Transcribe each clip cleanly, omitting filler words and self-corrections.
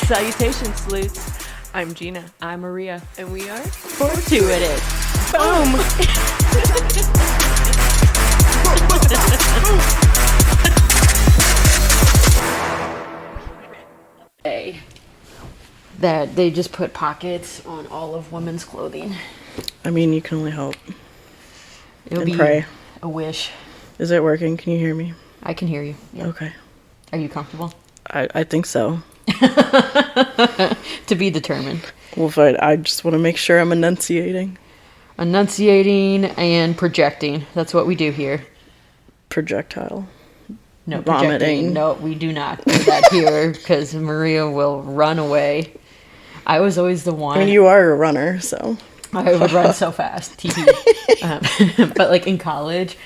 Salutations, sleuths. I'm Gina. I'm Maria. And we are Fortuitous. Boom! That they just put pockets on all of women's clothing. I mean, you can only hope. It'll and be pray. a wish. Is it working? Can you hear me? I can hear you. Yeah. Okay. Are you comfortable? I think so. To be determined. Well, but I just want to make sure I'm enunciating. Enunciating and projecting. That's what we do here. Projectile. No, Vomiting. projecting. No, we do not do that here because Maria will run away. I was always the one. I mean, you are a runner, so. I would run so fast. But like in college,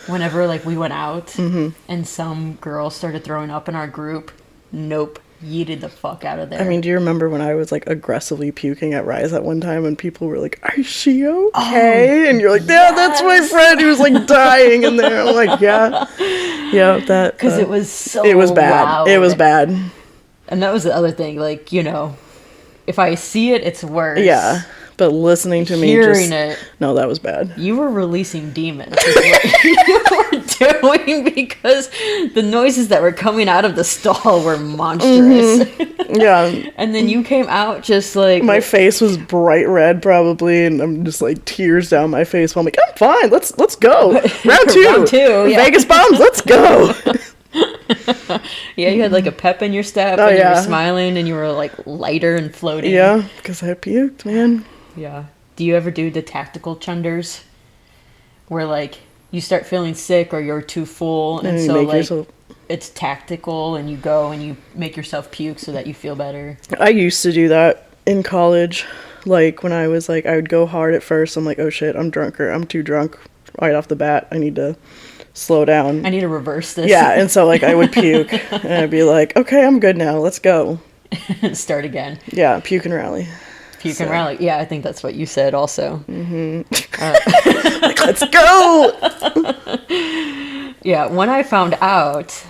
whenever like we went out and some girl started throwing up in our group, nope, yeeted the fuck out of there. I mean, do you remember when I was like aggressively puking at Rise at one time and people were like, "Is she okay?" And you're like, "Yeah, that's my friend who's like dying in there." I'm like, "Yeah, that." Because it was so It was bad. loud. It was bad. And that was the other thing. Like, you know, if I see it, it's worse. Yeah, but listening to me, Hearing it, no, that was bad. you were releasing demons. Is what you were doing because the noises that were coming out of the stall were monstrous. Yeah. And then you came out just like My face was bright red, probably, and I'm just like tears down my face. While I'm like, I'm fine. Let's go. Round two. Round two, yeah. Vegas bombs. Let's go. Yeah, you had like a pep in your step, Oh, and you yeah. were smiling, and you were like lighter and floating. Yeah, because I puked, man. Yeah. Do you ever do the tactical chunders, where like you start feeling sick or you're too full, and you so make like yourself... it's tactical, and you go and you make yourself puke so that you feel better? I used to do that in college. Like when I was like, I would go hard at first. I'm like, oh shit, I'm too drunk right off the bat. I need to slow down. I need to reverse this. Yeah, and so like I would puke, and I'd be like, okay, I'm good now. Let's go. Start again. Yeah, puke and rally. Puke and rally. Yeah, I think that's what you said also. Like, let's go. Yeah, when I found out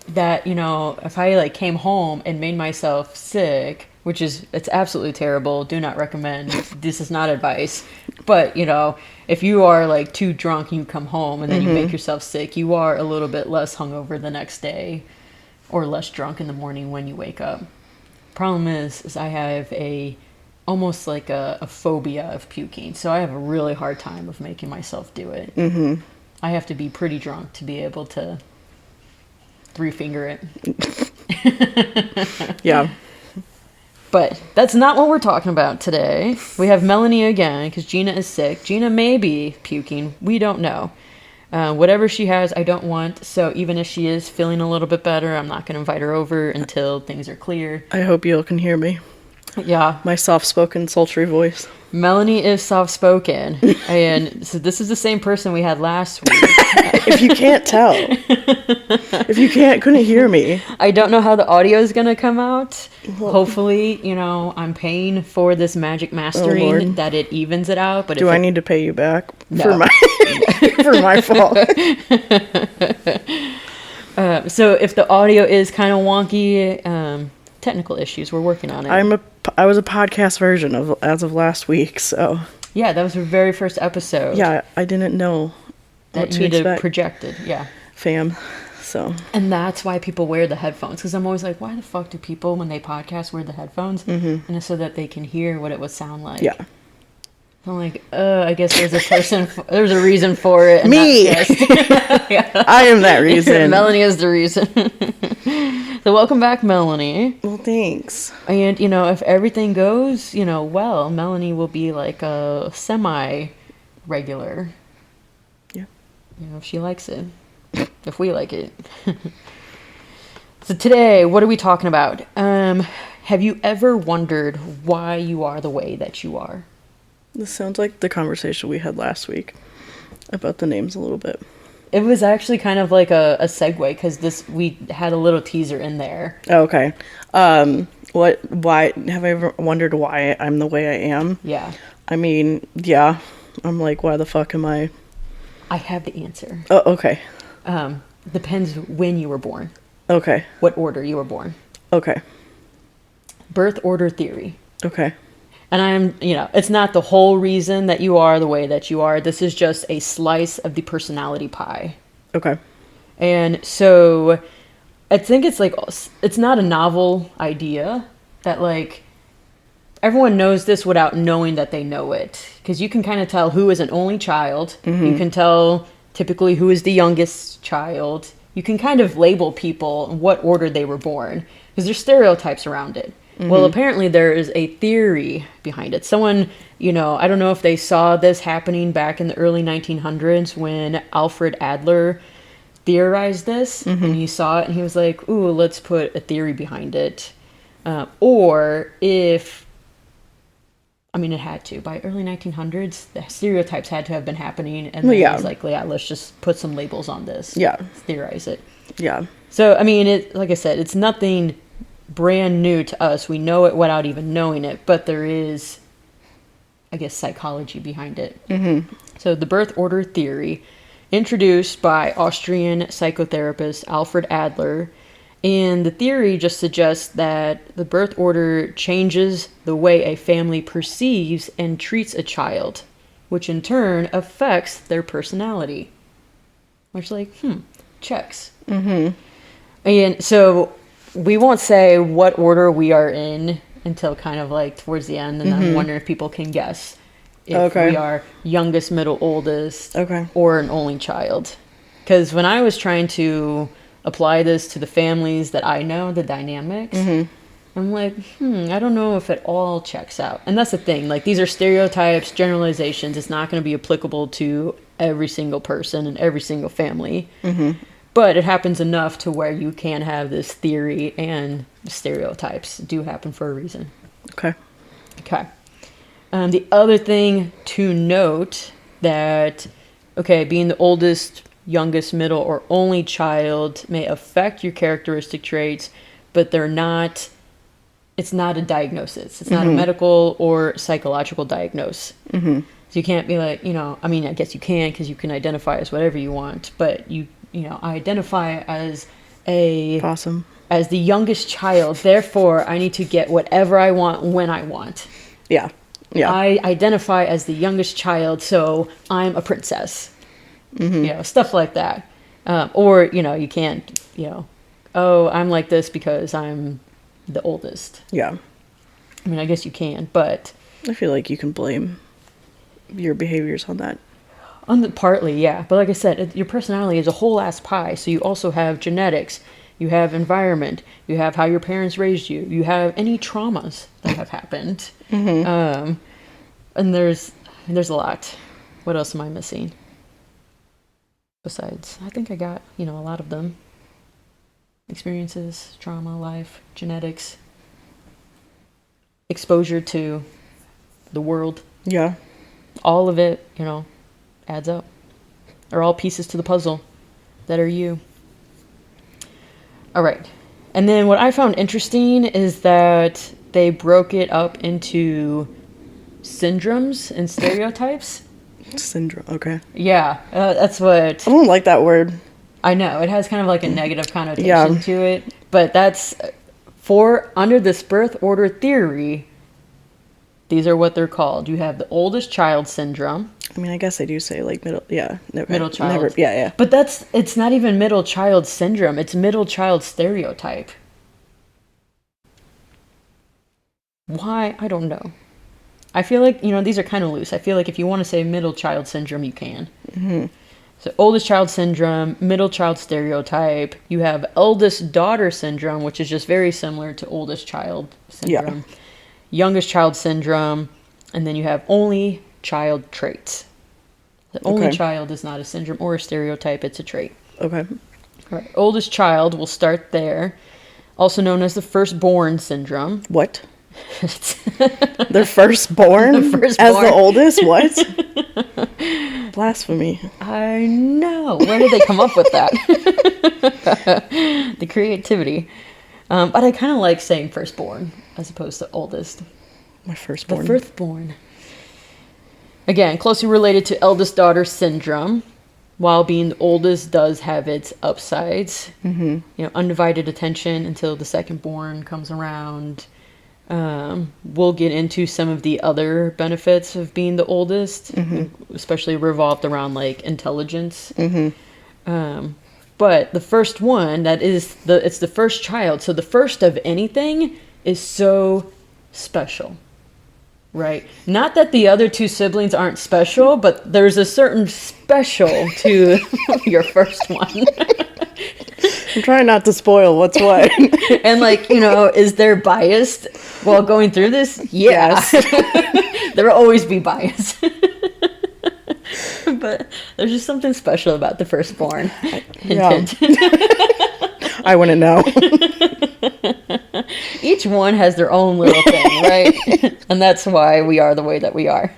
that, you know, if I like came home and made myself sick, which is, it's absolutely terrible, do not recommend, this is not advice, but, you know, if you are like too drunk and you come home and then you make yourself sick, you are a little bit less hungover the next day or less drunk in the morning when you wake up. Problem is I have almost like a phobia of puking, so I have a really hard time of making myself do it. I have to be pretty drunk to be able to three-finger it. Yeah. But that's not what we're talking about today. We have Melanie again, because Gina is sick. Gina may be puking. We don't know. Whatever she has, I don't want. So even if she is feeling a little bit better, I'm not going to invite her over until things are clear. I hope you all can hear me. Yeah. My soft-spoken, sultry voice. Melanie is soft-spoken. And so this is the same person we had last week. If you can't tell. If you couldn't hear me. I don't know how the audio is going to come out. Hopefully, you know, I'm paying for this magic mastering that it evens it out. But do I need to pay you back No. for my for my fault? So if the audio is kind of wonky, technical issues, we're working on it. I was a podcast version of as of last week, so Yeah, that was our very first episode. yeah, I didn't know what That to you need to expect, project it. Yeah. fam. So And that's why people wear the headphones. Because I'm always like, why the fuck do people, when they podcast, wear the headphones? And it's so that they can hear what it would sound like. yeah, I'm like, I guess there's a person, there's a reason for it. And me. that's just- Yeah. I am that reason. Melanie is the reason. So welcome back, Melanie. Well, thanks. And, you know, if everything goes, you know, well, Melanie will be like a semi-regular. Yeah. You know, if she likes it. If we like it. So today, what are we talking about? Have you ever wondered why you are the way that you are? This sounds like the conversation we had last week about the names a little bit. It was actually kind of like a segue because we had a little teaser in there. Oh, okay. Why have I ever wondered why I'm the way I am? Yeah. I mean, yeah. I'm like, why the fuck am I? I have the answer. Oh, okay. depends when you were born, Okay. what order you were born. Okay. Birth order theory. Okay. And it's not the whole reason that you are the way that you are. This is just a slice of the personality pie. Okay. And so I think it's not a novel idea that like everyone knows this without knowing that they know it. Because you can kind of tell who is an only child. You can tell typically who is the youngest child. You can kind of label people in what order they were born. Because there's stereotypes around it. Well, apparently there is a theory behind it. Someone, I don't know if they saw this happening back in the early 1900s when Alfred Adler theorized this. And he saw it and he was like, ooh, let's put a theory behind it. It had to. By early 1900s, the stereotypes had to have been happening. And then Yeah. he was like, yeah, let's just put some labels on this. Yeah. Theorize it. Yeah. So, like I said, it's nothing brand new to us. We know it without even knowing it, but there is, I guess, psychology behind it. So the birth order theory, introduced by Austrian psychotherapist Alfred Adler, and the theory just suggests that the birth order changes the way a family perceives and treats a child, which in turn affects their personality. Which, checks. And so we won't say what order we are in until kind of like towards the end, and I'm wondering if people can guess if we are youngest, middle, oldest, or an only child. Because when I was trying to apply this to the families that I know, the dynamics, I'm like, I don't know if it all checks out. And that's the thing, like these are stereotypes, generalizations. It's not going to be applicable to every single person and every single family. But it happens enough to where you can have this theory, and stereotypes do happen for a reason. Okay. The other thing to note that, being the oldest, youngest, middle, or only child may affect your characteristic traits, but it's not a diagnosis. It's not a medical or psychological diagnosis. So you can't be like, I guess you can, because you can identify as whatever you want, but I identify as as the youngest child, therefore I need to get whatever I want when I want. Yeah. I identify as the youngest child, so I'm a princess. Stuff like that. Or, you can't, I'm like this because I'm the oldest. Yeah. I guess you can, but I feel like you can blame your behaviors on that. Partly, yeah. But like I said, your personality is a whole ass pie. So you also have genetics, you have environment, you have how your parents raised you, you have any traumas that have happened. And there's a lot. What else am I missing? Besides, I think I got, a lot of them. Experiences, trauma, life, genetics, exposure to the world. Yeah. All of it, adds up. Are all pieces to the puzzle that are you. All right. And then what I found interesting is that they broke it up into syndromes and stereotypes. Syndrome. Okay. Yeah, that's what I don't like that word. I know. It has kind of like a negative connotation to it, but that's under this birth order theory. These are what they're called. You have the oldest child syndrome. I guess I do say like middle. Yeah. Middle child. Yeah. But it's not even middle child syndrome. It's middle child stereotype. Why? I don't know. I feel like, these are kind of loose. I feel like if you want to say middle child syndrome, you can. So oldest child syndrome, middle child stereotype. You have eldest daughter syndrome, which is just very similar to oldest child syndrome. Yeah. Youngest child syndrome, and then you have only child traits. The only child is not a syndrome or a stereotype, it's a trait. Okay. All right. Oldest child, we'll start there. Also known as the firstborn syndrome. What? They're firstborn? As the oldest? What? Blasphemy. I know. Where did they come up with that? The creativity. But I kind of like saying firstborn as opposed to oldest. My firstborn. The firstborn. Again, closely related to eldest daughter syndrome. while being the oldest does have its upsides. Mm-hmm. You know, undivided attention until the second born comes around. We'll get into some of the other benefits of being the oldest, especially revolved around like intelligence. But the first one, it's the first child. So the first of anything is so special, right? Not that the other two siblings aren't special, but there's a certain special to your first one. I'm trying not to spoil what's what. And like, you know, is there biased while going through this? Yeah. Yes. There will always be bias. But there's just something special about the firstborn. Yeah. I wouldn't know. Each one has their own little thing, right? And that's why we are the way that we are.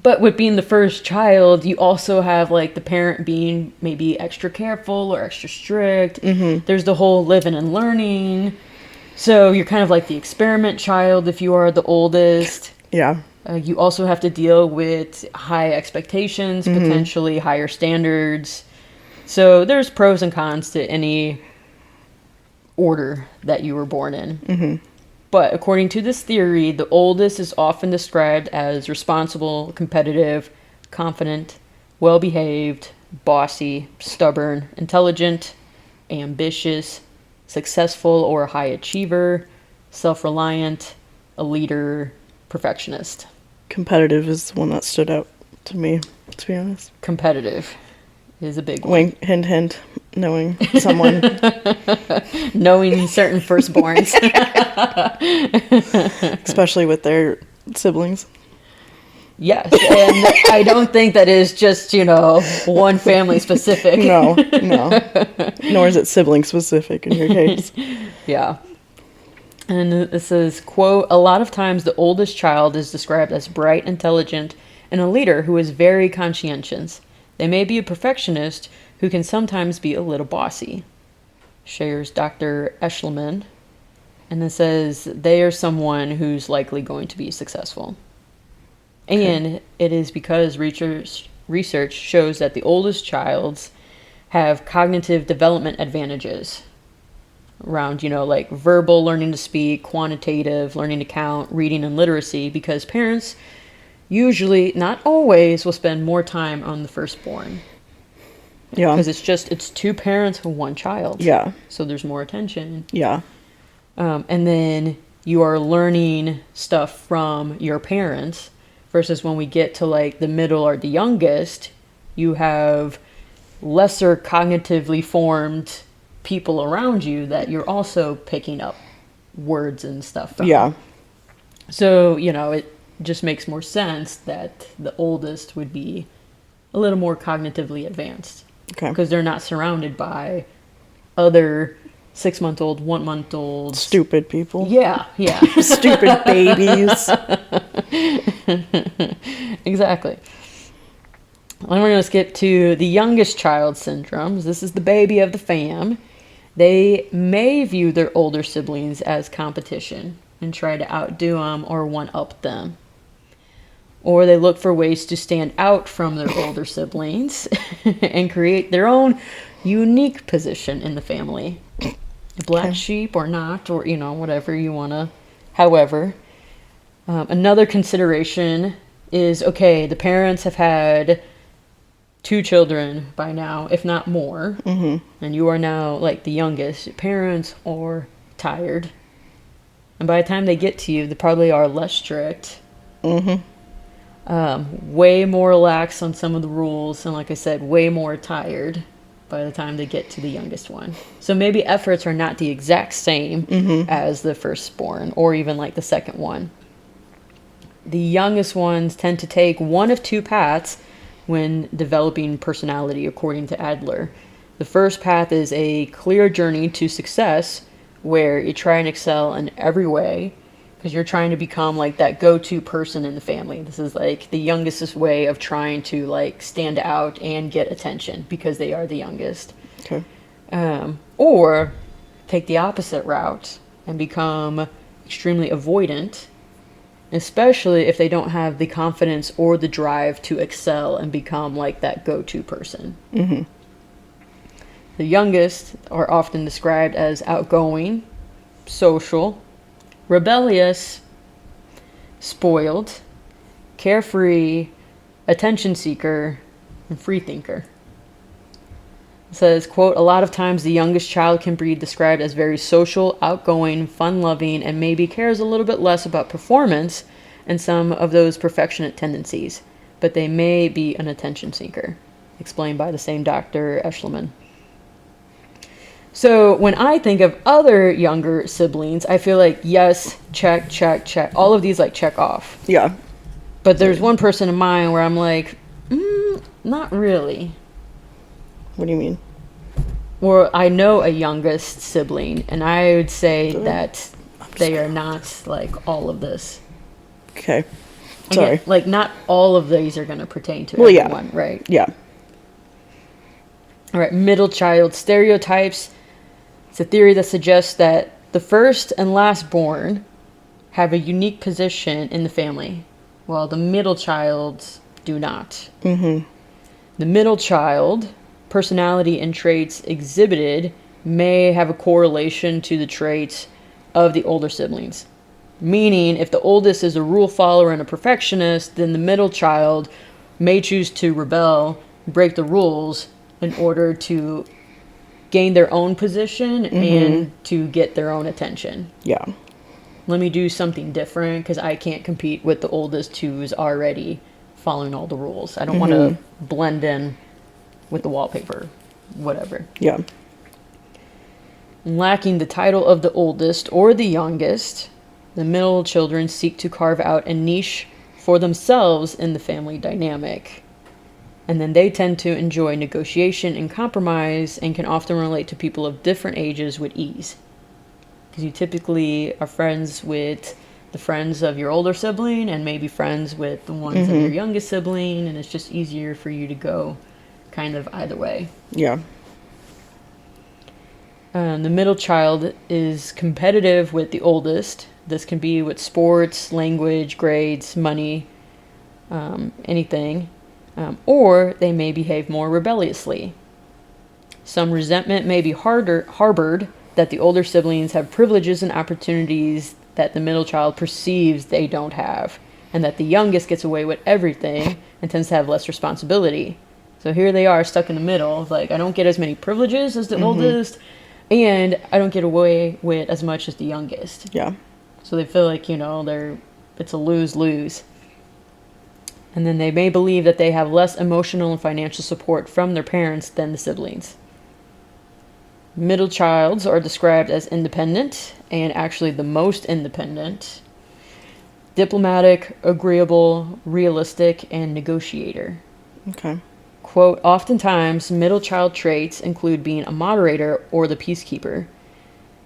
But with being the first child, you also have like the parent being maybe extra careful or extra strict. There's the whole living and learning. So you're kind of like the experiment child if you are the oldest. Yeah. You also have to deal with high expectations, potentially higher standards. So there's pros and cons to any order that you were born in. But according to this theory, the oldest is often described as responsible, competitive, confident, well-behaved, bossy, stubborn, intelligent, ambitious, successful or a high achiever, self-reliant, a leader, perfectionist. Competitive is the one that stood out to me, to be honest. Competitive is a big one. Wink, hint, hint, knowing someone. Knowing certain firstborns. Especially with their siblings. Yes, and I don't think that is just, you know, one family specific. No. Nor is it sibling specific in your case. Yeah. And it says, quote, "A lot of times the oldest child is described as bright, intelligent, and a leader who is very conscientious. They may be a perfectionist who can sometimes be a little bossy," shares Dr. Eschliman. And it says they are someone who's likely going to be successful. Okay. And it is because research shows that the oldest childs have cognitive development advantages around, you know, like verbal learning to speak, quantitative learning to count, reading and literacy, because parents usually, not always, will spend more time on the firstborn. Yeah. Because it's two parents and one child. Yeah. So there's more attention. Yeah. And then you are learning stuff from your parents versus when we get to like the middle or the youngest, you have lesser cognitively formed people around you that you're also picking up words and stuff from. Yeah. So, you know, it just makes more sense that the oldest would be a little more cognitively advanced. Okay. Because they're not surrounded by other 6-month-old, 1-month-olds. Stupid people. Yeah. Stupid babies. Exactly. And we're going to skip to the youngest child syndromes. This is the baby of the fam. They may view their older siblings as competition and try to outdo them or one-up them. Or they look for ways to stand out from their older siblings and create their own unique position in the family. Black sheep or not, or, you know, whatever you want to. However, another consideration is, okay, the parents have had 2 children by now, if not more, and you are now like the youngest. Parents are tired, and by the time they get to you, they probably are less strict, way more lax on some of the rules, and like I said, way more tired by the time they get to the youngest one. So maybe efforts are not the exact same as the firstborn or even like the second one. The youngest ones tend to take one of 2 paths when developing personality, according to Adler. The first path is a clear journey to success where you try and excel in every way because you're trying to become like that go-to person in the family. This is like the youngest's way of trying to like stand out and get attention because they are the youngest. Okay. Or take the opposite route and become extremely avoidant especially if they don't have the confidence or the drive to excel and become like that go-to person. Mm-hmm. The youngest are often described as outgoing, social, rebellious, spoiled, carefree, attention seeker, and free thinker. It says, quote, a lot of times the youngest child can be described as very social, outgoing, fun-loving, and maybe cares a little bit less about performance and some of those perfectionist tendencies, but they may be an attention seeker, explained by the same Dr. Eschliman. So when I think of other younger siblings, I feel like, yes, check, check, check. All of these, like, check off. Yeah. But there's one person in mind where I'm like, not really. What do you mean? Or I know a youngest sibling, and I would say that they are not, like, all of this. Okay. Sorry. Again, like, not all of these are going to pertain to Well, yeah. everyone, right? Yeah. All right, middle child stereotypes. It's a theory that suggests that the first and last born have a unique position in the family, while the middle child do not. Mm-hmm. The middle child, personality and traits exhibited may have a correlation to the traits of the older siblings. Meaning, if the oldest is a rule follower and a perfectionist, then the middle child may choose to rebel, break the rules in order to gain their own position and to get their own attention. Yeah. Let me do something different because I can't compete with the oldest who's already following all the rules. I don't want to blend in with the wallpaper, whatever. Yeah. Lacking the title of the oldest or the youngest, the middle children seek to carve out a niche for themselves in the family dynamic. And then they tend to enjoy negotiation and compromise and can often relate to people of different ages with ease. Because you typically are friends with the friends of your older sibling and maybe friends with the ones of your youngest sibling, and it's just easier for you to go kind of either way. Yeah. The middle child is competitive with the oldest. This can be with sports, language, grades, money, anything. Or they may behave more rebelliously. Some resentment may be harbored that the older siblings have privileges and opportunities that the middle child perceives they don't have, and that the youngest gets away with everything and tends to have less responsibility. So here they are stuck in the middle of like, I don't get as many privileges as the oldest, and I don't get away with as much as the youngest. Yeah. So they feel like, it's a lose-lose. And then they may believe that they have less emotional and financial support from their parents than the siblings. Middle childs are described as independent, and actually the most independent, diplomatic, agreeable, realistic, and negotiator. Okay. Quote, oftentimes, middle child traits include being a moderator or the peacekeeper.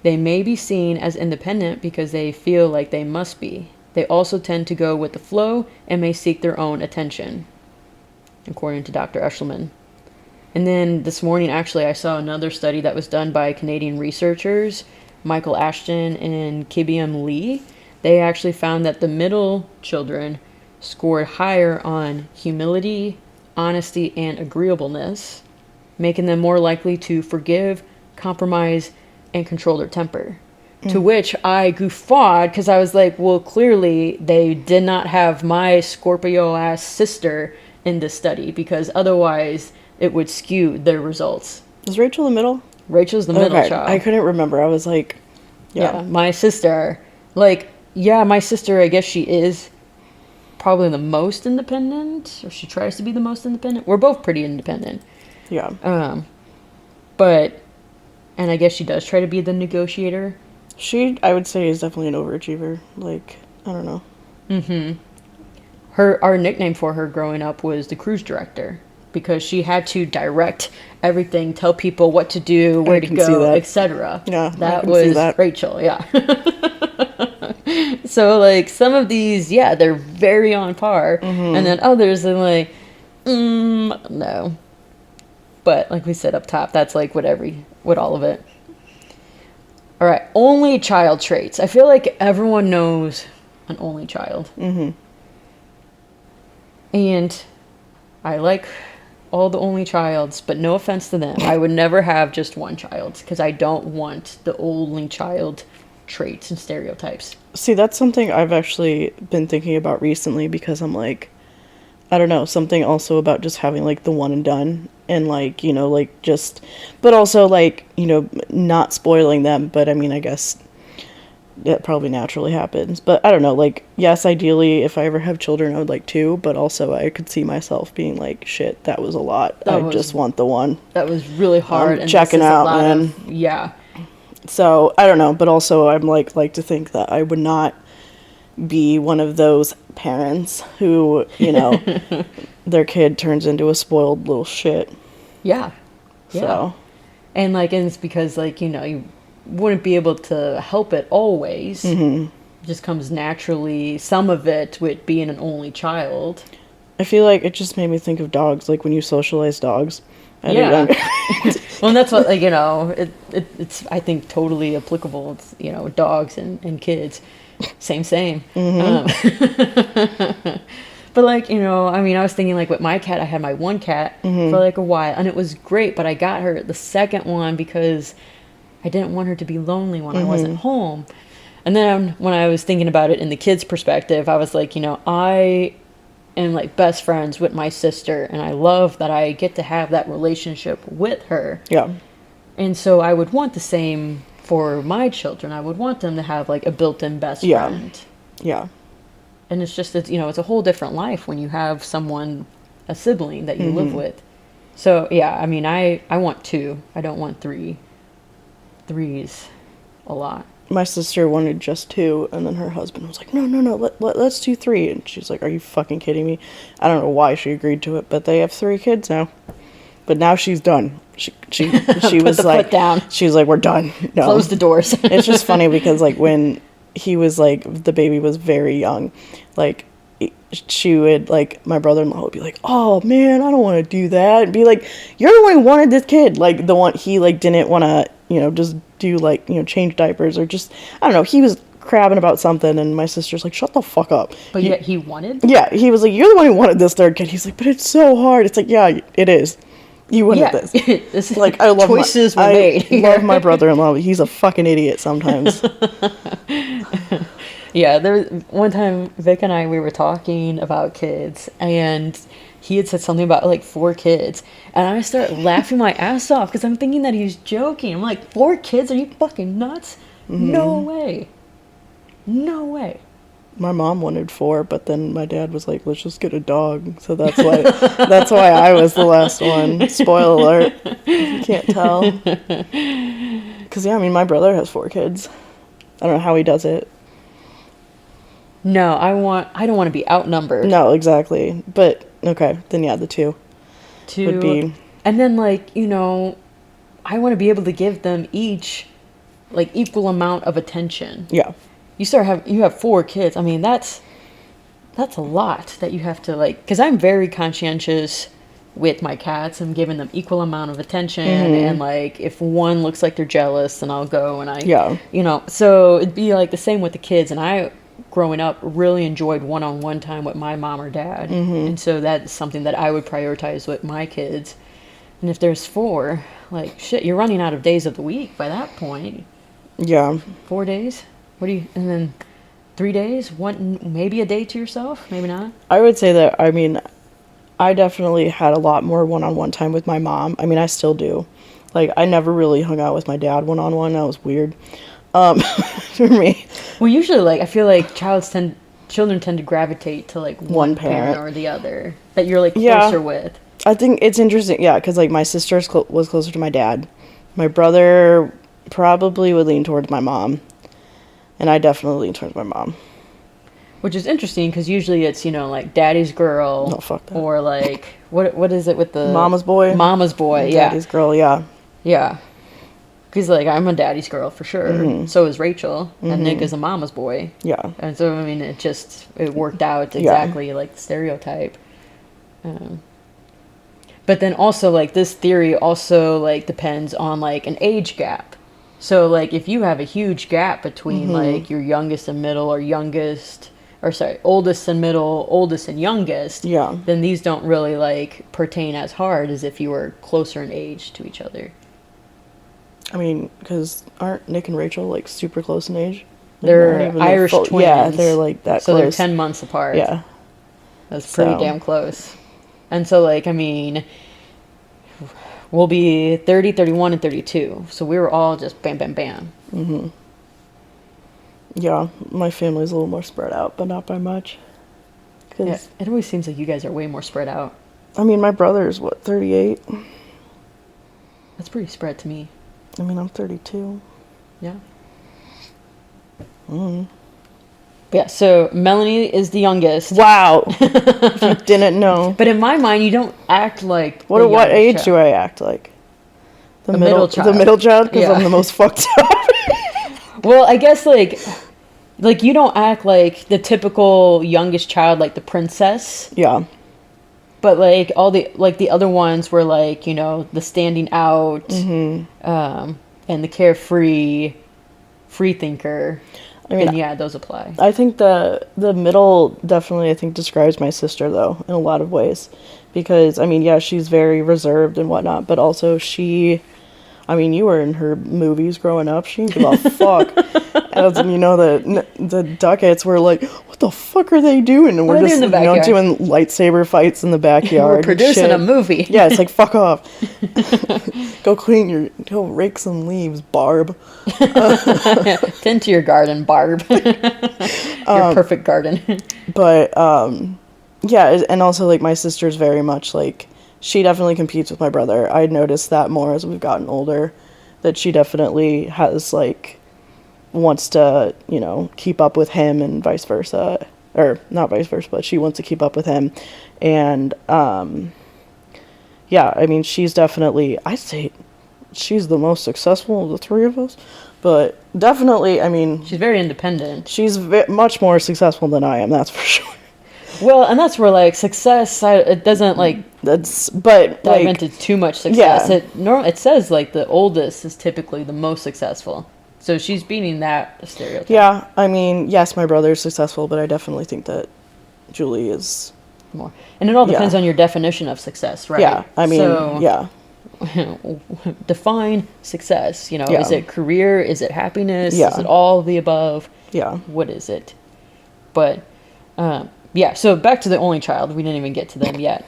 They may be seen as independent because they feel like they must be. They also tend to go with the flow and may seek their own attention, according to Dr. Eschliman. And then this morning, actually, I saw another study that was done by Canadian researchers, Michael Ashton and Kibiam Lee. They actually found that the middle children scored higher on humility, honesty, and agreeableness, making them more likely to forgive, compromise, and control their temper. To which I guffawed because I was like, well, clearly they did not have my Scorpio-ass sister in this study because otherwise it would skew their results. Is Rachel the middle? Rachel's the middle child. I couldn't remember. I was like, Yeah, my sister. My sister, I guess she is probably the most independent, or she tries to be the most independent. We're both pretty independent. Yeah. And I guess she does try to be the negotiator. She, I would say, is definitely an overachiever. Like, I don't know. Our nickname for her growing up was the cruise director because she had to direct everything, tell people what to do, where to go, etc. Yeah, that was Rachel. Yeah. So like some of these, yeah, they're very on par, and then others are like, no. But like we said up top, that's like with all of it. All right, only child traits. I feel like everyone knows an only child. Mm-hmm. And I like all the only childs, but no offense to them. I would never have just one child because I don't want the only child traits and stereotypes. See, that's something I've actually been thinking about recently because I'm like, I don't know, something also about just having like the one and done and like, you know, like just, but also like, you know, not spoiling them. But I mean, I guess that probably naturally happens. But I don't know, like, yes, ideally, if I ever have children, I would like two, but also I could see myself being like, shit, that was a lot. Just want the one. That was really hard. I'm checking out, man. Yeah. So I don't know, but also I'm like to think that I would not be one of those parents who, you know, their kid turns into a spoiled little shit. Yeah. Yeah. So. And like, and it's because like, you know, you wouldn't be able to help it always. Mm-hmm. It just comes naturally, some of it with being an only child. I feel like it just made me think of dogs, like when you socialize dogs. Yeah. Well, and that's what, like, you know, it's, I think, totally applicable. It's, you know, dogs and kids. Same. Mm-hmm. But, like, you know, I mean, I was thinking, like, with my cat, I had my one cat for, like, a while. And it was great, but I got her the second one because I didn't want her to be lonely when I wasn't home. And then when I was thinking about it in the kids' perspective, I was like, you know, I am like best friends with my sister, and I love that I get to have that relationship with her. Yeah. And so I would want the same for my children. I would want them to have like a built-in best friend. Yeah. And it's just, you know, it's a whole different life when you have someone, a sibling that you live with. So yeah, I mean, I want two. I don't want three. Three's a lot. My sister wanted just two, and then her husband was like, no, let's do three. And she's like, are you fucking kidding me? I don't know why she agreed to it, but they have 3 kids now. But now she's done. She was like, foot down. She was like, we're done. No. Close the doors. It's just funny because like when he was like, the baby was very young, like she would, like, my brother-in-law would be like, oh man, I don't want to do that, and be like, you're the one who wanted this kid, like the one he like didn't want to, you know, just do like, you know, change diapers or just, I don't know, he was crabbing about something, and my sister's like, shut the fuck up. But yet he wanted? Yeah, he was like, you're the one who wanted this third kid. He's like, but it's so hard. It's like, yeah, it is. You wanted this. This like, I love choices were made. I love my brother-in-law, but he's a fucking idiot sometimes. Yeah, there was one time Vic and I, we were talking about kids, and he had said something about like 4 kids, and I started laughing my ass off because I'm thinking that he's joking. I'm like, 4 kids? Are you fucking nuts? No way. My mom wanted 4, but then my dad was like, let's just get a dog. So that's why I was the last one. Spoiler alert. You can't tell. Because, yeah, I mean, my brother has 4 kids. I don't know how he does it. No, I don't want to be outnumbered. No, exactly. But, okay, then yeah, the 2 would be. And then, like, you know, I want to be able to give them each, like, equal amount of attention. Yeah. You have 4 kids. I mean, that's a lot that you have to, like, because I'm very conscientious with my cats. I'm giving them equal amount of attention, and like if one looks like they're jealous, then I'll go and you know, so it'd be like the same with the kids. And I, growing up, really enjoyed one-on-one time with my mom or dad, and so that's something that I would prioritize with my kids. And if there's 4, like, shit, you're running out of days of the week by that point. Yeah. 4 days. And then 3 days, maybe a day to yourself, maybe not. I would say that, I mean, I definitely had a lot more one-on-one time with my mom. I mean, I still do. Like, I never really hung out with my dad one-on-one. That was weird for me. Well, usually, like, I feel like children tend to gravitate to, like, one parent or the other that you're, like, closer with. I think it's interesting, yeah, because, like, my sister was closer to my dad. My brother probably would lean towards my mom. And I definitely lean towards my mom. Which is interesting, because usually it's, you know, like, daddy's girl. No, fuck that. Or, like, what is it with the... Mama's boy. Mama's boy, yeah. Daddy's girl, yeah. Yeah. Because, like, I'm a daddy's girl, for sure. So is Rachel. And Nick is a mama's boy. Yeah. And so, I mean, it worked out exactly like the stereotype. But then also, like, this theory also, like, depends on, like, an age gap. So, like, if you have a huge gap between, like, your youngest and middle or youngest or sorry, oldest and middle, oldest and youngest, Yeah. then these don't really like pertain as hard as if you were closer in age to each other. I mean, because aren't Nick and Rachel like super close in age? Like, They're not even Irish twins. Yeah, they're like that so close. they're 10 months apart. Yeah. That's pretty So- damn close. And so, like, I mean, we'll be 30, 31, and 32. So we were all just bam, bam, bam. Yeah, my family's a little more spread out, but not by much. 'Cause, Yeah, it always seems like you guys are way more spread out. I mean, my brother's, what, 38? That's pretty spread to me. I mean, I'm 32. Yeah. Yeah, so Melanie is the youngest. Wow! If you didn't know. But in my mind, you don't act like What age do I act like? The middle child. The middle child? Because Yeah. I'm the most fucked up. Well, I guess, like you don't act like the typical youngest child, like the princess. Yeah. But like all the other ones were like, you know, the standing out, and the carefree, free thinker. I mean, and yeah, those apply. I think the middle definitely, I think, describes my sister, though, in a lot of ways. Because, I mean, yeah, she's very reserved and whatnot, but also I mean, you were in her movies growing up. She didn't give a fuck. And you know, the Duckets were like, what the fuck are they doing? And What we're are they just, in the you know, backyard? doing lightsaber fights in the backyard. We're and producing shit. a movie. Yeah, it's like, fuck off. Go rake some leaves, Barb. Tend to your garden, Barb. Your perfect garden. But yeah, and also like my sister's very much like, she definitely competes with my brother. I noticed that more as we've gotten older, that she definitely has like, wants to, you know, keep up with him and vice versa, or not vice versa, but she wants to keep up with him. And yeah, I mean, she's definitely, I'd say she's the most successful of the three of us, but definitely, I mean, She's very independent. she's much more successful than I am, that's for sure. Well, and that's where like success, it doesn't like But dive like, into too much success. yeah. It says like the oldest is typically the most successful. So she's beating that stereotype. yeah, I mean, yes, my brother's successful, but I definitely think that Julie is, More. And it all depends Yeah. on your definition of success, right? yeah, I mean, So, yeah, define success. You know, Yeah. is it career? Is it happiness? Yeah. Is it all of the above? yeah, What is it? But yeah, so back to the only child. We didn't even get to them yet.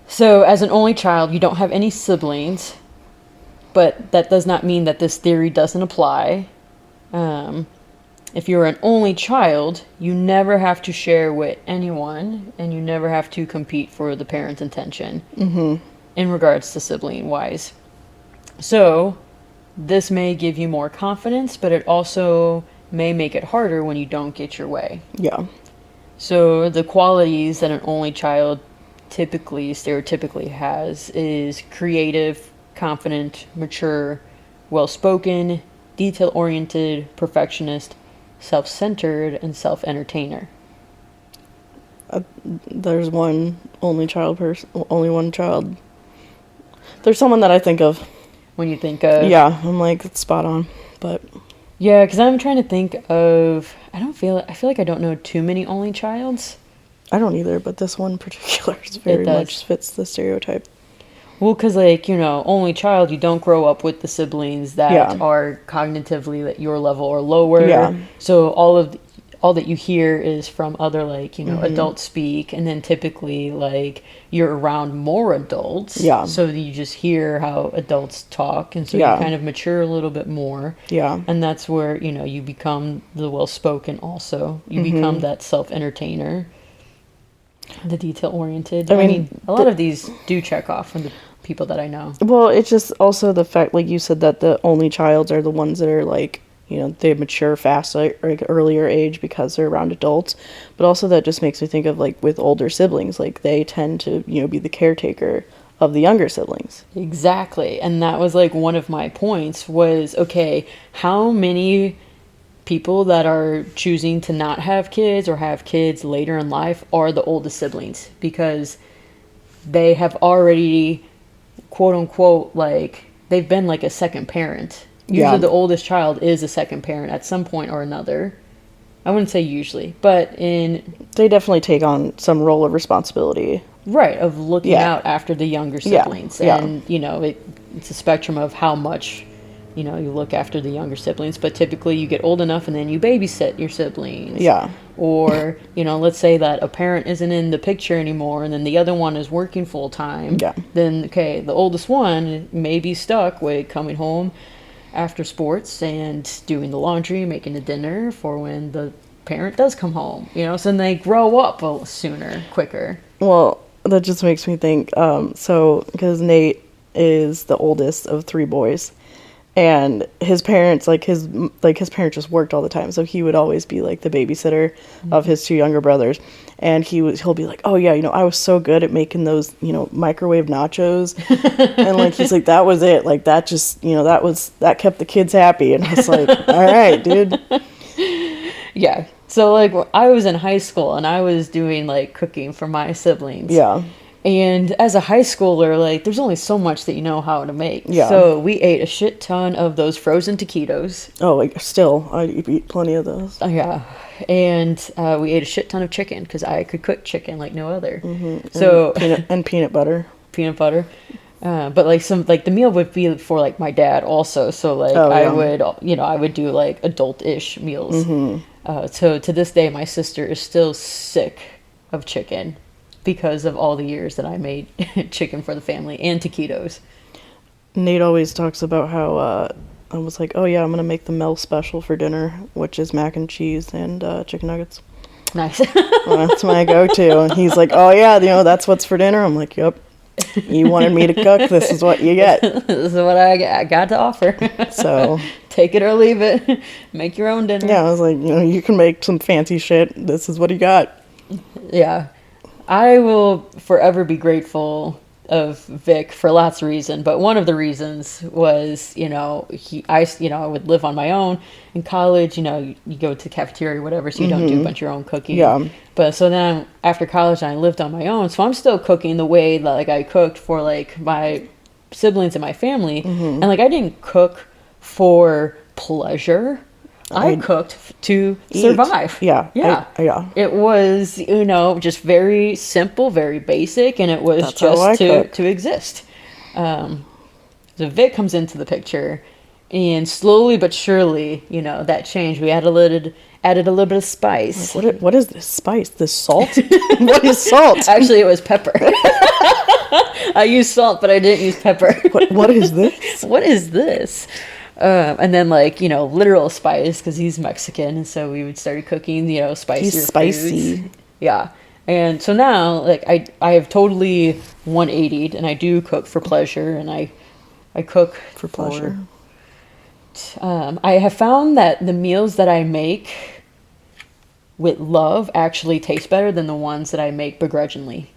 So as an only child, you don't have any siblings, but that does not mean that this theory doesn't apply. If you're an only child, you never have to share with anyone, and you never have to compete for the parent's attention in regards to sibling wise. So this may give you more confidence, but it also may make it harder when you don't get your way. yeah, So the qualities that an only child stereotypically has is creative, confident, mature, well-spoken, detail-oriented, perfectionist, self-centered, and self-entertainer. there's only one child. There's someone that I think of. When you think of... Yeah, I'm like, it's spot on, but Yeah, because I'm trying to think of... I feel like I don't know too many only childs. I don't either, but this one in particular is very does. much fits the stereotype. Well, because, like, you know, only child, you don't grow up with the siblings that Yeah. are cognitively at your level or lower. Yeah. So all that you hear is from other, like, you know, adults speak, and then typically, like, you're around more adults. Yeah. So you just hear how adults talk, and so Yeah. you kind of mature a little bit more. Yeah. And that's where, you know, you become the well-spoken also. You become that self-entertainer. The detail-oriented. I mean, mean, a lot of these do check off from the people that I know. Well, it's just also the fact, like you said, that the only childs are the ones that are like, you know, they mature fast, like earlier age because they're around adults. But also that just makes me think of like with older siblings, like they tend to, you know, be the caretaker of the younger siblings. Exactly. And that was like one of my points was, okay, how many people that are choosing to not have kids or have kids later in life are the oldest siblings? Because they have already, quote unquote, like, they've been like a second parent. Usually Yeah. the oldest child is a second parent at some point or another. I wouldn't say usually, but They definitely take on some role of responsibility. right, of looking Yeah. out after the younger Yeah, siblings. yeah. And, it's a spectrum of how much, you look after the younger siblings. But typically you get old enough and then you babysit your siblings. Yeah. Or, let's say that a parent isn't in the picture anymore and then the other one is working full time. Yeah. Then, okay, the oldest one may be stuck with coming home after sports and doing the laundry, making the dinner for when the parent does come home. So then they grow up a little sooner, quicker. Well, that just makes me think, because Nate is the oldest of 3 boys, and his parents, his parents just worked all the time, so he would always be like the babysitter of his 2 younger brothers, and he'll be like, oh yeah, I was so good at making those, microwave nachos, and like he's like, that was it, like that just, that kept the kids happy, and I was like, all right, dude. Yeah. So, like, I was in high school and I was doing, like, cooking for my siblings. Yeah. And as a high schooler, like, there's only so much that you know how to make. Yeah. So we ate a shit ton of those frozen taquitos. Oh, like, still, I eat plenty of those. Yeah. And we ate a shit ton of chicken because I could cook chicken like no other. Mm-hmm. So Peanut butter. Peanut butter. But the meal would be for like my dad also. So like I would do like adult-ish meals. Mm-hmm. So to this day, my sister is still sick of chicken because of all the years that I made chicken for the family and taquitos. Nate always talks about how I was like, oh yeah, I'm gonna make the Mel special for dinner, which is mac and cheese and chicken nuggets. Nice. Well, that's my go-to. And he's like, oh yeah, that's what's for dinner. I'm like, yep. You wanted me to cook. This is what you get. This is what I got to offer. So take it or leave it. Make your own dinner. yeah, I was like, you can make some fancy shit. This is what you got. Yeah. I will forever be grateful of Vic for lots of reasons, but one of the reasons was, I would live on my own in college, you go to the cafeteria or whatever, so you don't do a bunch of your own cooking. Yeah. But so then after college, I lived on my own, so I'm still cooking the way that like I cooked for like my siblings and my family, and like I didn't cook for pleasure. I cooked to survive. Yeah. Yeah. Yeah. It was, just very simple, very basic, and it was That's how I just cook. to exist. So Vic comes into the picture, and slowly but surely, that changed. We added a little bit of spice. What is this spice? This salt? What is salt? Actually, it was pepper. I used salt, but I didn't use pepper. What is this? What is this? And then literal spice because he's Mexican, and so we would start cooking spicier He's spicy. foods. Yeah. And so now I have totally 180'd, and I do cook for pleasure, and I cook For pleasure. I have found that the meals that I make with love actually taste better than the ones that I make begrudgingly.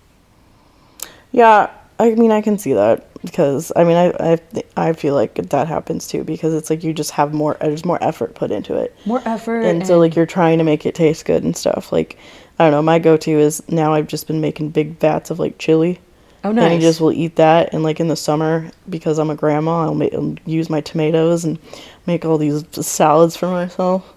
Yeah, I mean, I can see that because I feel like that happens too because it's like you just have there's more effort put into it. More effort. And so like you're trying to make it taste good and stuff. Like, I don't know, my go-to is now I've just been making big vats of like chili. Oh, nice. And I just will eat that, and like in the summer, because I'm a grandma, I'll use my tomatoes and make all these salads for myself.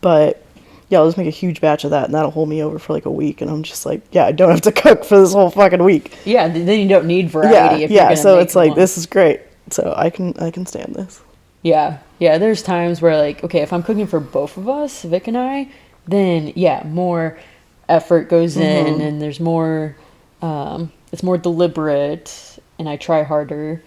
But yeah, I'll just make a huge batch of that, and that'll hold me over for like a week, and I'm just like, yeah, I don't have to cook for this whole fucking week. Yeah, then you don't need variety. Yeah, so it's like, this is great. So I can stand this. Yeah, there's times where like, okay, if I'm cooking for both of us, Vic and I, then yeah, more effort goes in, and there's more, it's more deliberate, and I try harder,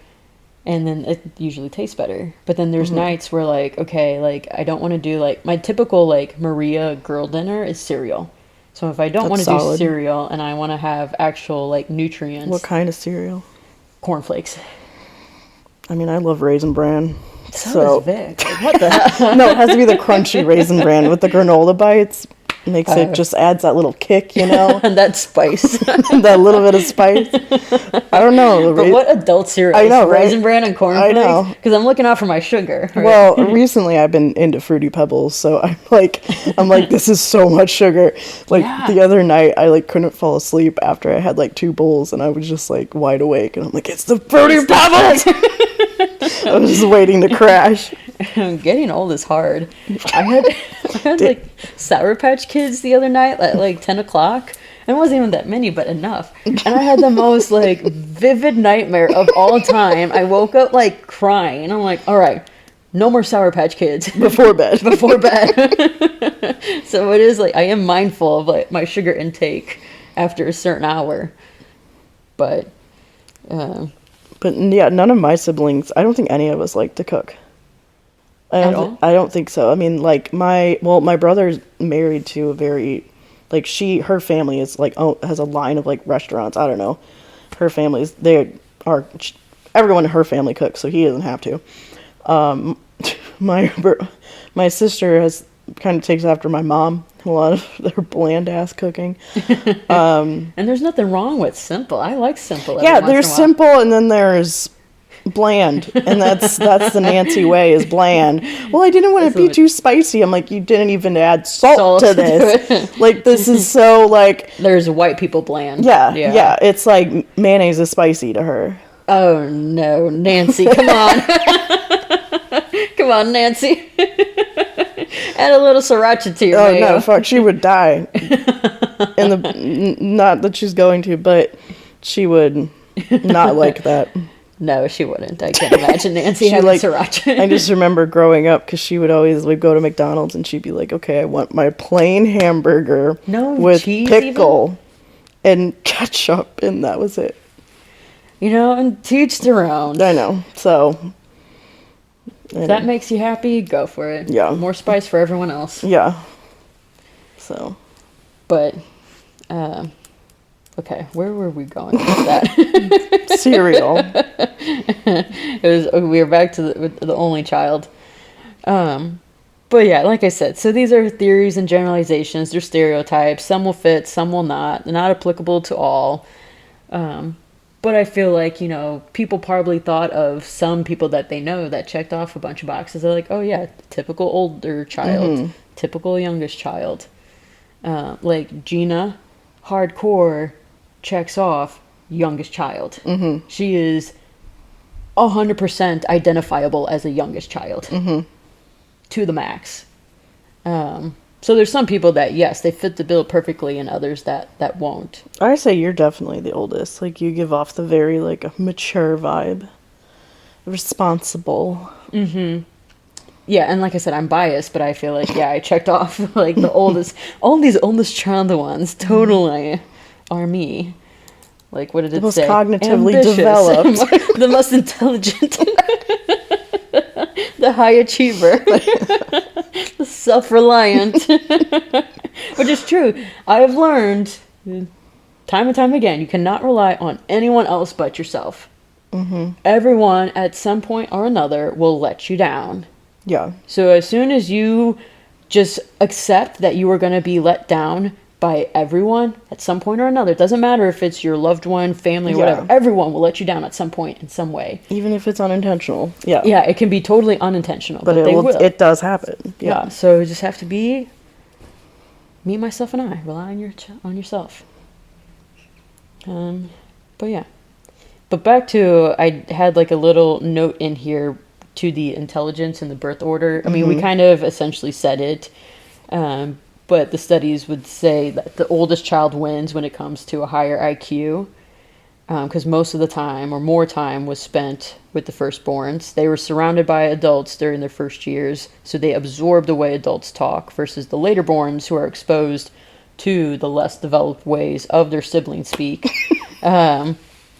and then it usually tastes better. But then there's nights where like, okay, like I don't want to do like my typical like Maria girl dinner is cereal. So if I don't want to do cereal and I want to have actual like nutrients. What kind of cereal? Cornflakes. I mean, I love Raisin Bran. So does Vic. Like, what the hell? No, it has to be the crunchy Raisin Bran with the granola bites. Makes it just adds that little kick, And that spice. That little bit of spice. I don't know. But what adult cereal? I know, right? Raisin Bran and cornflakes? I know. Because I'm looking out for my sugar. Right? Well, recently I've been into Fruity Pebbles, so I'm like, this is so much sugar. Like the other night, I like couldn't fall asleep after I had like 2 bowls, and I was just like wide awake, and I'm like, it's the Fruity Pebbles. I was just waiting to crash. Getting old is hard. I had like Sour Patch Kids the other night at like 10 o'clock. And it wasn't even that many, but enough. And I had the most like vivid nightmare of all time. I woke up like crying. I'm like, all right, no more Sour Patch Kids Before bed. before bed. So it is like I am mindful of like my sugar intake after a certain hour. But But yeah, none of my siblings, I don't think any of us like to cook. At all? I don't think so. I mean, like my brother's married to a very, like her family is like, has a line of like restaurants. I don't know. Her family's, everyone in her family cooks, so he doesn't have to. My sister kind of takes after my mom, a lot of their bland ass cooking. and there's nothing wrong with simple. I like simple. Yeah, there's simple, and then there's bland, and that's the Nancy way, is bland. Well, I didn't want it to be too spicy. I'm like, you didn't even add salt to this. Like, this is so like, there's white people bland. Yeah. It's like mayonnaise is spicy to her. Oh no, Nancy, come on. Come on, Nancy. Add a little sriracha to your mayo. No, fuck, she would die. Not that she's going to, but she would not like that. No, she wouldn't. I can't imagine Nancy having sriracha. I just remember growing up, because she would always go to McDonald's and she'd be like, okay, I want my plain hamburger with cheese pickle and ketchup, and that was it. You know, and to each their own. I know. So if that makes you happy, go for it. Yeah. More spice for everyone else. Yeah. So. But, okay, where were we going with that? Cereal. We were back to the only child. But yeah, like I said, so these are theories and generalizations. They're stereotypes. Some will fit, some will not. They're not applicable to all. But I feel like, you know, people probably thought of some people that they know that checked off a bunch of boxes. They're like, oh yeah, typical older child, typical youngest child. Like Gina, hardcore, checks off youngest child. She is 100% identifiable as a youngest child to the max. So there's some people that, yes, they fit the bill perfectly, and others that won't. I say you're definitely the oldest. Like, you give off the very, like, a mature vibe. Responsible. Yeah, and like I said, I'm biased, but I feel like, yeah, I checked off, like, the oldest. All these oldest child ones totally are me. Like, what did it say? The most cognitively Ambitious. developed. The most intelligent. The high achiever. The self-reliant. Which is true. I have learned time and time again, you cannot rely on anyone else but yourself. Everyone at some point or another will let you down. Yeah. So as soon as you just accept that you are going to be let down by everyone at some point or another, it doesn't matter if it's your loved one, family, or whatever, everyone will let you down at some point in some way. Even if it's unintentional. Yeah. Yeah, it can be totally unintentional, but they will. It does happen. Yeah, so you just have to be me, myself, and I. Rely on yourself. But yeah. But back to, I had like a little note in here to the intelligence and the birth order. I mean, we kind of essentially said it, but the studies would say that the oldest child wins when it comes to a higher IQ, because most of the time, or more time, was spent with the firstborns. They were surrounded by adults during their first years, so they absorbed the way adults talk, versus the laterborns, who are exposed to the less developed ways of their siblings speak.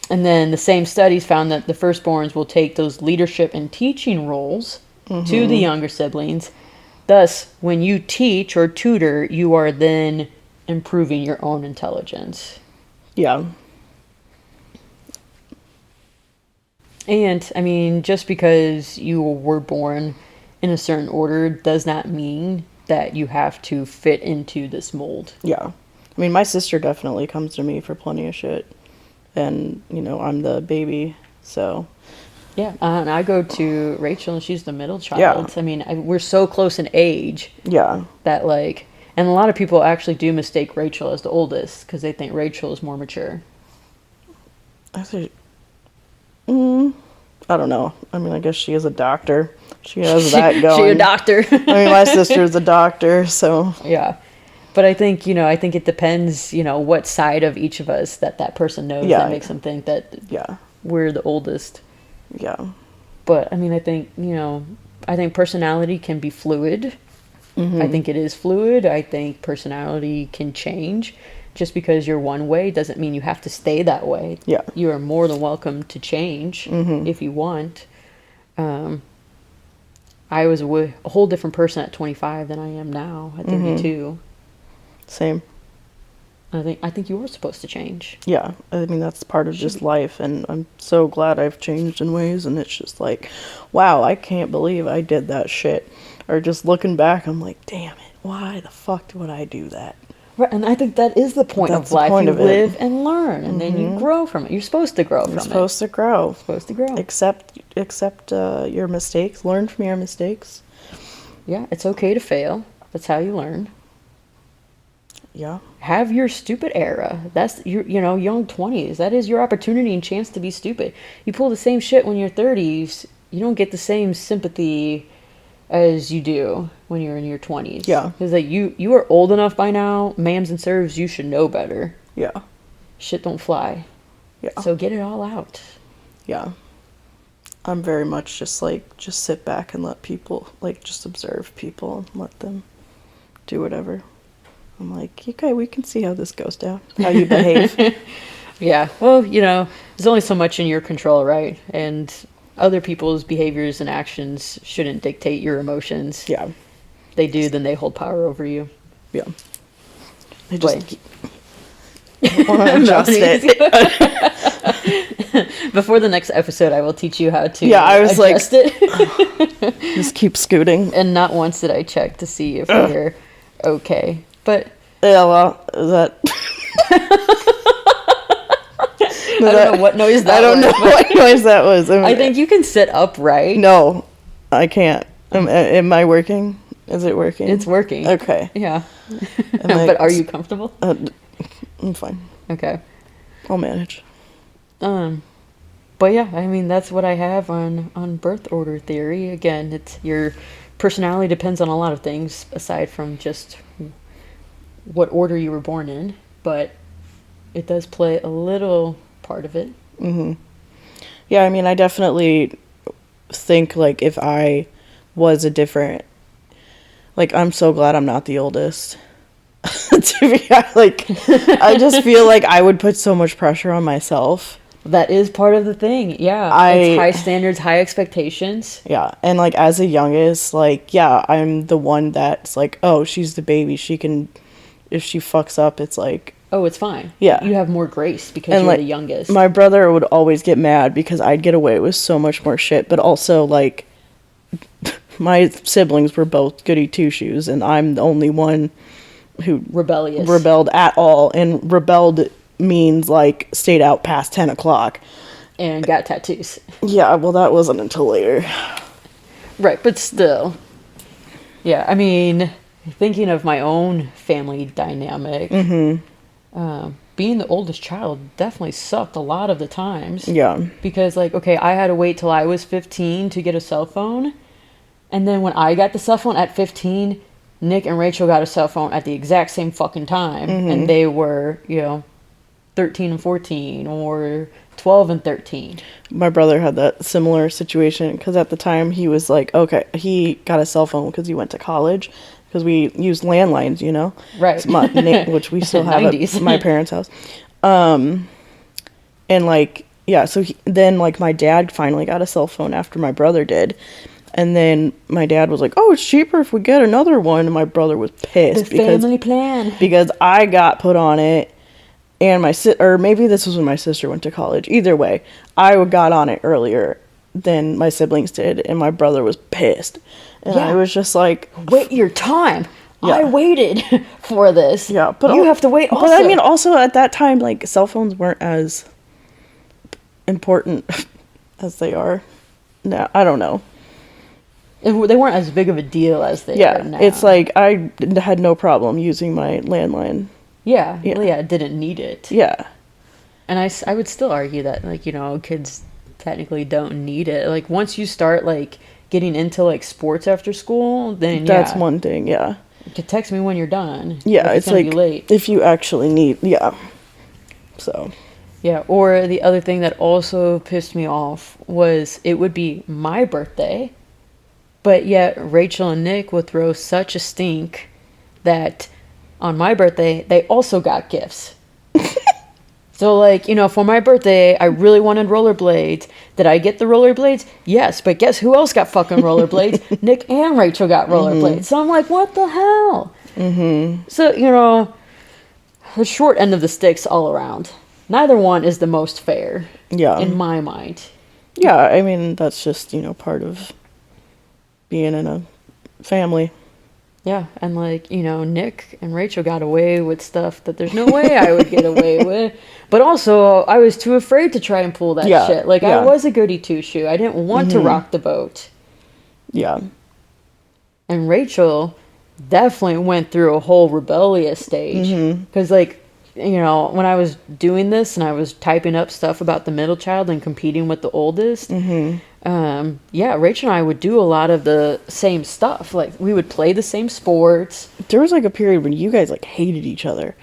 And then the same studies found that the firstborns will take those leadership and teaching roles to the younger siblings. Thus, when you teach or tutor, you are then improving your own intelligence. Yeah. And, I mean, just because you were born in a certain order does not mean that you have to fit into this mold. Yeah. I mean, my sister definitely comes to me for plenty of shit. And, you know, I'm the baby, so. Yeah, and I go to Rachel, and she's the middle child. Yeah. I mean, we're so close in age. Yeah. That, like, and a lot of people actually do mistake Rachel as the oldest, because they think Rachel is more mature. I don't know. I mean, I guess she is a doctor. She has that She a going. doctor. I mean, my sister's a doctor, so Yeah. But I think, I think it depends, what side of each of us that person knows Yeah. that makes them think that yeah, we're the oldest. yeah. But I mean, I think, I think personality can be fluid. I think it is fluid. I think personality can change. Just because you're one way doesn't mean you have to stay that way. Yeah. You are more than welcome to change if you want. I was a whole different person at 25 than I am now at 32. Same. I think you were supposed to change. Yeah, I mean, that's part of just life, and I'm so glad I've changed in ways, and it's just like, wow, I can't believe I did that shit. Or just looking back, I'm like, damn it, why the fuck would I do that? Right, and I think that is the point That's of the life. point You of it. live and learn, and then you grow from it. You're supposed to grow from You're it. supposed to grow. Supposed to grow. Accept your mistakes, learn from your mistakes. Yeah, it's okay to fail. That's how you learn. Yeah. Have your stupid era. That's your, young 20s. That is your opportunity and chance to be stupid. You pull the same shit when you're 30s, you don't get the same sympathy as you do when you're in your 20s. Yeah. Because like you are old enough by now, ma'ams and sirs, you should know better. Yeah. Shit don't fly. Yeah. So get it all out. Yeah. I'm very much just sit back and let people, just observe people and let them do whatever. I'm like, okay, we can see how this goes down, how you behave. Yeah. Well, there's only so much in your control, right? And other people's behaviors and actions shouldn't dictate your emotions. Yeah. If they do, then they hold power over you. Yeah. I just Like- want to adjust it. Before the next episode, I will teach you how to I was like- adjust it. Just keep scooting. And not once did I check to see if you're okay. But Yeah, well, is that... I don't know what noise that I don't was, know what noise that was. I think you can sit upright. No, I can't. Am I working? Is it working? It's working. Okay. Yeah. Am I- But are you comfortable? I'm fine. Okay. I'll manage. But yeah, I mean, that's what I have on birth order theory. Again, it's your personality depends on a lot of things aside from just what order you were born in, but it does play a little part of it. Yeah, I mean, I definitely think, if I was a different... I'm so glad I'm not the oldest. To be I just feel like I would put so much pressure on myself. That is part of the thing. Yeah. It's high standards, high expectations. Yeah, and as a youngest, I'm the one that's oh, she's the baby. She can, if she fucks up, it's Oh, it's fine. Yeah. You have more grace because and you're the youngest. my brother would always get mad because I'd get away with so much more shit, but also my siblings were both goody two shoes, and I'm the only one who Rebellious. rebelled at all, and rebelled means stayed out past 10 o'clock. And got tattoos. Yeah, well, that wasn't until later. Right, but still. Yeah, I mean, thinking of my own family dynamic, being the oldest child definitely sucked a lot of the times. Yeah. Because, okay, I had to wait till I was 15 to get a cell phone. And then when I got the cell phone at 15, Nick and Rachel got a cell phone at the exact same fucking time. And they were, 13 and 14 or 12 and 13. My brother had that similar situation because at the time he was okay, he got a cell phone because he went to college, because we used landlines, Right. Which we still have 90s. at my parents' house. And so then my dad finally got a cell phone after my brother did. And then my dad was like, oh, it's cheaper if we get another one. And my brother was pissed The family plan. because I got put on it. And or maybe this was when my sister went to college. Either way, I got on it earlier than my siblings did, and my brother was pissed. And Yeah. I was just like, Wait your time. Yeah. I waited for this. yeah, but you have to wait also. But I mean, also at that time, cell phones weren't as important as they are now. I don't know. They weren't as big of a deal as they are now. It's I had no problem using my landline. Yeah, Yeah. well, yeah, didn't need it. Yeah. And I would still argue that, kids technically don't need it. Once you start, getting into like sports after school, then That's one thing, yeah. you could text me when you're done. Yeah, if it's gonna like, be late. if you actually need, yeah. So, Yeah, or the other thing that also pissed me off was it would be my birthday, but yet Rachel and Nick would throw such a stink that on my birthday, they also got gifts. So, like, you know, for my birthday, I really wanted rollerblades. Did I get the rollerblades? Yes, but guess who else got fucking rollerblades? Nick and Rachel got rollerblades. So I'm like, what the hell? So, you know, the short end of the sticks all around. Neither one is the most fair, yeah. in my mind. Yeah, I mean, that's just, you know, part of being in a family. Yeah, and like, you know, Nick and Rachel got away with stuff that there's no way I would get away with. But also, I was too afraid to try and pull that shit. Like, I was a goody two-shoe. I didn't want to rock the boat. Yeah. And Rachel definitely went through a whole rebellious stage. Because, like, you know, when I was doing this and I was typing up stuff about the middle child and competing with the oldest, yeah, Rachel and I would do a lot of the same stuff. Like, we would play the same sports. There was like a period when you guys like hated each other.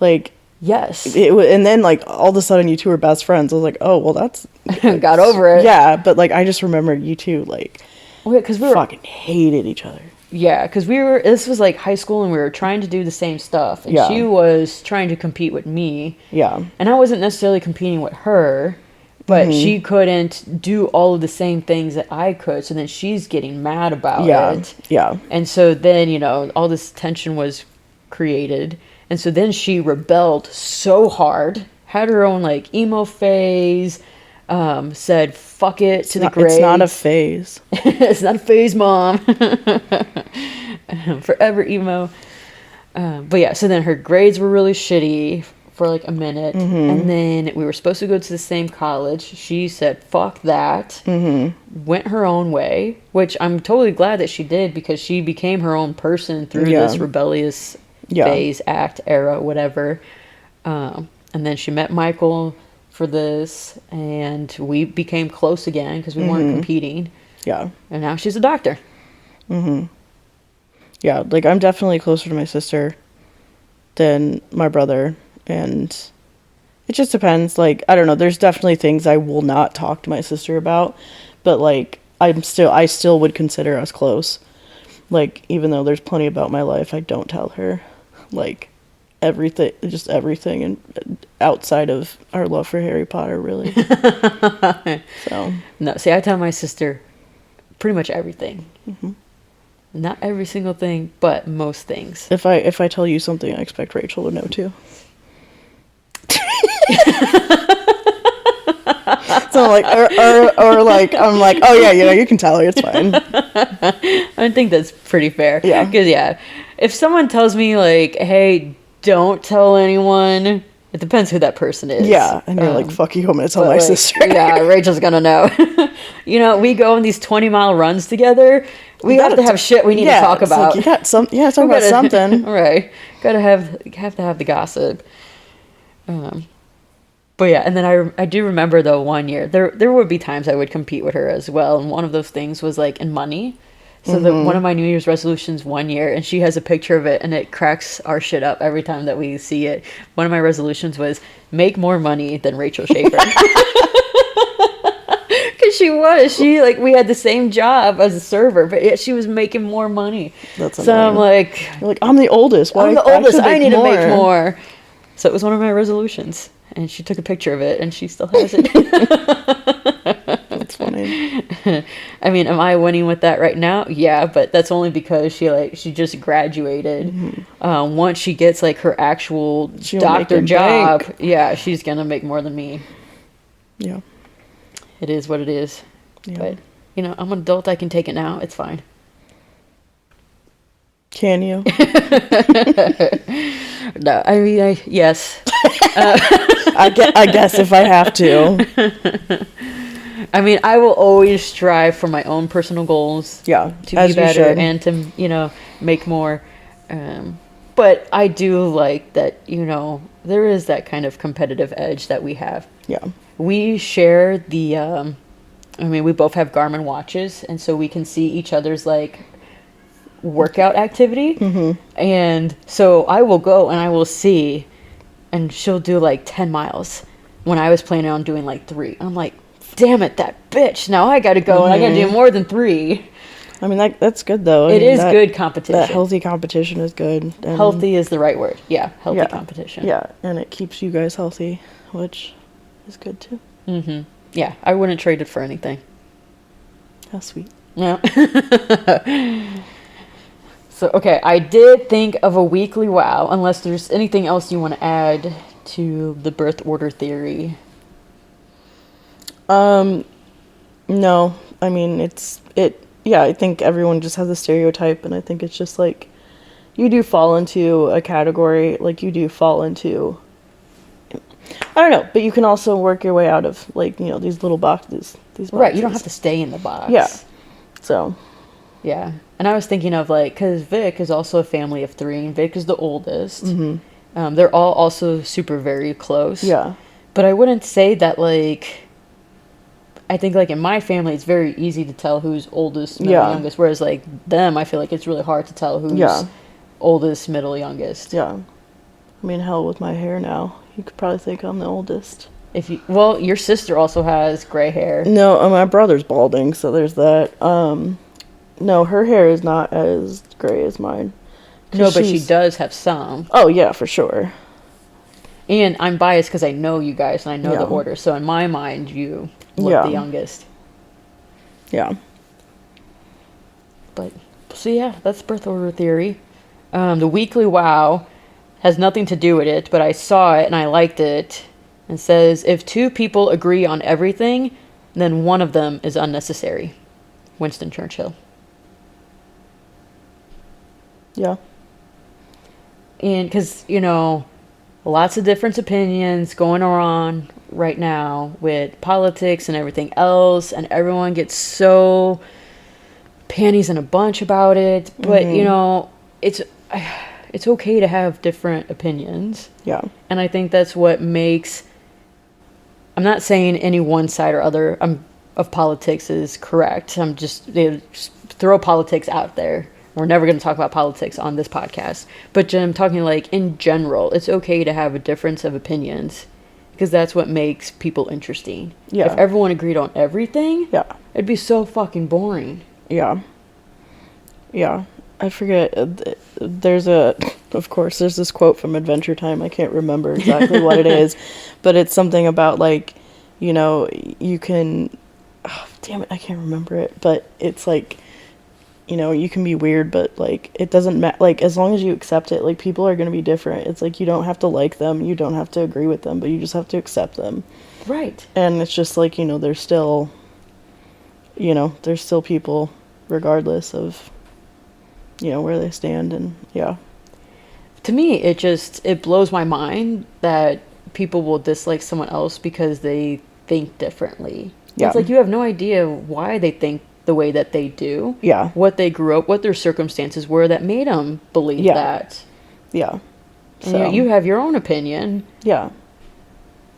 Like, Yes. and then like all of a sudden you two were best friends. I was like, oh, well, that's Got over it. yeah. But like, I just remember you two like Because we were fucking hated each other. Yeah, because this was like high school and we were trying to do the same stuff. And Yeah. she was trying to compete with me. Yeah. And I wasn't necessarily competing with her, but she couldn't do all of the same things that I could. So then she's getting mad about it. Yeah. And so then, you know, all this tension was created. And so then she rebelled so hard, had her own like emo phase, said fuck it to the grave. It's not a phase. It's not a phase, Mom. Forever emo. But yeah, so then her grades were really shitty for like a minute. And then we were supposed to go to the same college. She said, fuck that. Went her own way, which I'm totally glad that she did because she became her own person through this rebellious phase, act, era, whatever. And then she met Michael for this and we became close again because we weren't competing. Yeah. And now she's a doctor. Yeah, like I'm definitely closer to my sister than my brother, and it just depends. Like, I don't know, there's definitely things I will not talk to my sister about, but like I still would consider us close. Like, even though there's plenty about my life I don't tell her, like everything and outside of our love for Harry Potter, really. So No, see, I tell my sister pretty much everything. Not every single thing, but most things. if I tell you something, I expect Rachel to know too. So like, or like, I'm like, oh yeah, you know, you can tell her, it's fine. I think that's pretty fair. Yeah. Because, yeah, if someone tells me, like, hey, don't tell anyone, it depends who that person is. Yeah, and you're like, fuck you, I'm gonna tell my Like, sister. Yeah, Rachel's gonna know. You know, we go on these 20-mile runs together. We have to have shit we need to talk it's about. like, you got some, talk about something. Right. Gotta have to have the gossip. But yeah, and then I do remember though 1 year there would be times I would compete with her as well, and one of those things was like in money. So one of my New Year's resolutions 1 year, and she has a picture of it, and it cracks our shit up every time that we see it. One of my resolutions was make more money than Rachel Schaefer. Because she like, we had the same job as a server, but yet she was making more money. That's so annoying. I'm like, You're like, I'm the oldest. I'm the oldest. I need to make more. So it was one of my resolutions, and she took a picture of it, and she still has it. That's funny. I mean, am I winning with that right now? Yeah, but that's only because she just graduated. Once she gets like her actual She'll doctor make it job, bank. yeah, she's gonna make more than me. Yeah. It is what it is. Yeah. But you know, I'm an adult. I can take it now. It's fine. Can you? No, I mean, yes. I guess if I have to. I mean, I will always strive for my own personal goals. Yeah, To as be you better should. and to, you know, make more. But I do like that, you know, there is that kind of competitive edge that we have. Yeah. We share the I mean, we both have Garmin watches, and so we can see each other's like workout activity. And so I will go and I will see, and she'll do like 10 miles when I was planning on doing like 3. I'm like, damn it, that bitch. Now I got to go and I got to do more than 3. I mean, that's good though. It is good competition. That healthy competition is good. And healthy is the right word. Yeah, healthy competition. Yeah, and it keeps you guys healthy, which is good too. Yeah, I wouldn't trade it for anything. How sweet. Yeah. So, okay, I did think of a weekly wow, unless there's anything else you want to add to the birth order theory. No, I mean, yeah, I think everyone just has a stereotype, and I think it's just like, you do fall into a category, like you do fall into, I don't know, but you can also work your way out of, like, you know, these little boxes. Right, you don't have to stay in the box. Yeah, so. Yeah, and I was thinking of, like, because Vic is also a family of 3, and Vic is the oldest. They're all also super very close. Yeah. But I wouldn't say that, like, I think, like, in my family, it's very easy to tell who's oldest, middle, youngest. Whereas, like, them, I feel like it's really hard to tell who's oldest, middle, youngest. Yeah. I mean, hell, with my hair now, you could probably think I'm the oldest. Well, your sister also has gray hair. No, my brother's balding, so there's that. No, her hair is not as gray as mine. No, but she does have some. Oh, yeah, for sure. And I'm biased because I know you guys and I know the order. So in my mind, you look the youngest. Yeah. But, so yeah, that's birth order theory. The weekly wow has nothing to do with it, but I saw it and I liked it. It says, if 2 people agree on everything, then one of them is unnecessary. Winston Churchill. Yeah. And because, you know, lots of different opinions going on right now with politics and everything else, and everyone gets so panties in a bunch about it. But, you know, it's okay to have different opinions. Yeah. And I think that's what makes... I'm not saying any one side or other of politics is correct. I'm just throw politics out there. We're never going to talk about politics on this podcast. But I'm talking like in general, it's okay to have a difference of opinions because that's what makes people interesting. Yeah. If everyone agreed on everything, it'd be so fucking boring. Yeah. Yeah. I forget. Of course, there's this quote from Adventure Time. I can't remember exactly what it is, but it's something about like, you know, you can, oh, damn it, I can't remember it, but it's like, you know, you can be weird, but like, it doesn't matter. Like, as long as you accept it, like, people are going to be different. It's like, you don't have to like them. You don't have to agree with them, but you just have to accept them. Right. And it's just like, you know, there's still people regardless of, you know, where they stand. And to me, it blows my mind that people will dislike someone else because they think differently. Yeah. It's like you have no idea why they think the way that they do. Yeah. What they grew up, what their circumstances were that made them believe that. Yeah. So you have your own opinion. Yeah.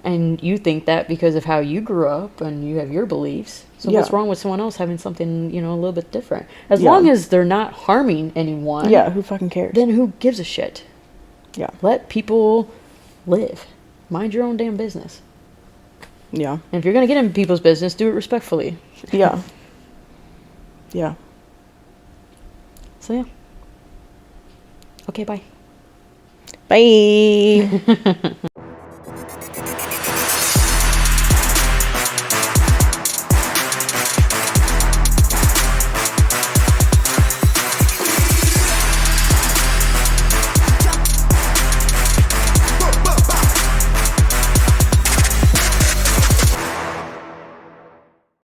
And you think that because of how you grew up and you have your beliefs. So what's wrong with someone else having something, you know, a little bit different? As long as they're not harming anyone. Yeah, who fucking cares? Then who gives a shit? Yeah. Let people live. Mind your own damn business. Yeah. And if you're going to get in people's business, do it respectfully. Yeah. Yeah. So, yeah. Okay, bye. Bye.